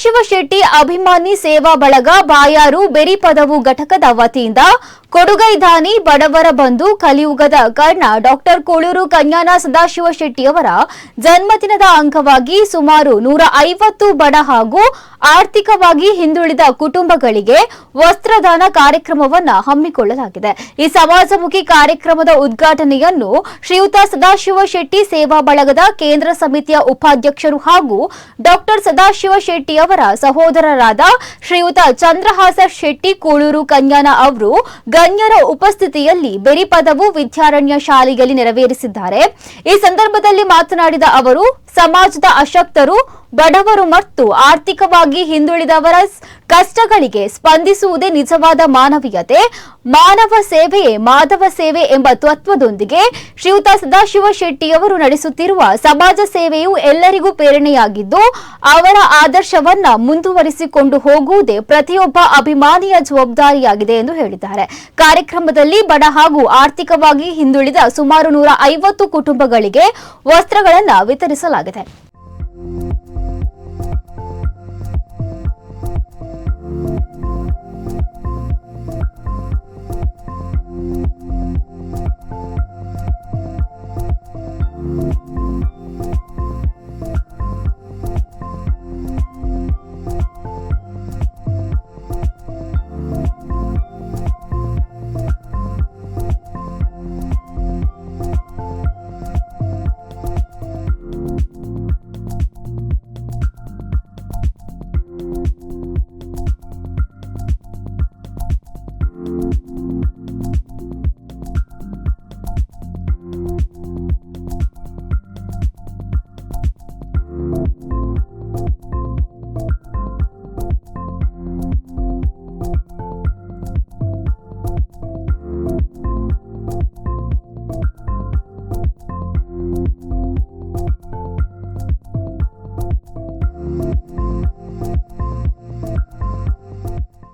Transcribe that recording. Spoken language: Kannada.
ಸದಾಶಿವ ಶೆಟ್ಟಿ ಅಭಿಮಾನಿ ಸೇವಾ ಬಳಗ ಬಾಯಾರು ಬೆರಿಪದವು ಘಟಕದ ವತಿಯಿಂದ ಕೊಡುಗೈದಾನಿ ಬಡವರ ಬಂಧು ಕಲಿಯುಗದ ಕರ್ಣ ಡಾಕ್ಟರ್ ಕೋಳೂರು ಕನ್ಯಾನ ಸದಾಶಿವ ಶೆಟ್ಟಿಯವರ ಜನ್ಮದಿನದ ಅಂಗವಾಗಿ ಸುಮಾರು 150 ಬಡ ಹಾಗೂ ಆರ್ಥಿಕವಾಗಿ ಹಿಂದುಳಿದ ಕುಟುಂಬಗಳಿಗೆ ವಸ್ತ್ರದಾನ ಕಾರ್ಯಕ್ರಮವನ್ನು ಹಮ್ಮಿಕೊಳ್ಳಲಾಗಿದೆ। ಈ ಸಮಾಜಮುಖಿ ಕಾರ್ಯಕ್ರಮದ ಉದ್ಘಾಟನೆಯನ್ನು ಶ್ರೀಯುತ ಸದಾಶಿವ ಶೆಟ್ಟಿ ಸೇವಾ ಬಳಗದ ಕೇಂದ್ರ ಸಮಿತಿಯ ಉಪಾಧ್ಯಕ್ಷರು ಹಾಗೂ ಡಾಕ್ಟರ್ ಸದಾಶಿವ ಶೆಟ್ಟಿ ಅವರ ಸಹೋದರರಾದ ಶ್ರೀಯುತ ಚಂದ್ರಹಾಸ ಶೆಟ್ಟಿ ಕೋಳೂರು ಕನ್ಯಾನ ಅವರು ಗಣ್ಯರ ಉಪಸ್ಥಿತಿಯಲ್ಲಿ ಬೆರಿಪದವು ವಿದ್ಯಾರಣ್ಯ ಶಾಲೆಯಲ್ಲಿ ನೆರವೇರಿಸಿದ್ದಾರೆ। ಈ ಸಂದರ್ಭದಲ್ಲಿ ಮಾತನಾಡಿದ ಅವರು ಸಮಾಜದ ಅಶಕ್ತರು ಬಡವರು ಮತ್ತು ಆರ್ಥಿಕವಾಗಿ ಹಿಂದುಳಿದವರ ಕಷ್ಟಗಳಿಗೆ ಸ್ಪಂದಿಸುವುದೇ ನಿಜವಾದ ಮಾನವೀಯತೆ, ಮಾನವ ಸೇವೆಯೇ ಮಾಧವ ಸೇವೆ ಎಂಬ ತತ್ವದೊಂದಿಗೆ ಶ್ರೀಯುತ ಸದಾಶಿವ ಶೆಟ್ಟಿಯವರು ನಡೆಸುತ್ತಿರುವ ಸಮಾಜ ಸೇವೆಯು ಎಲ್ಲರಿಗೂ ಪ್ರೇರಣೆಯಾಗಿದ್ದು ಅವರ ಆದರ್ಶವನ್ನ ಮುಂದುವರಿಸಿಕೊಂಡು ಹೋಗುವುದೇ ಪ್ರತಿಯೊಬ್ಬ ಅಭಿಮಾನಿಯ ಜವಾಬ್ದಾರಿಯಾಗಿದೆ ಎಂದು ಹೇಳಿದ್ದಾರೆ। ಕಾರ್ಯಕ್ರಮದಲ್ಲಿ ಬಡ ಹಾಗೂ ಆರ್ಥಿಕವಾಗಿ ಹಿಂದುಳಿದ ಸುಮಾರು 150 ಕುಟುಂಬಗಳಿಗೆ ವಸ್ತ್ರಗಳನ್ನು ವಿತರಿಸಲಾಗಿದೆ।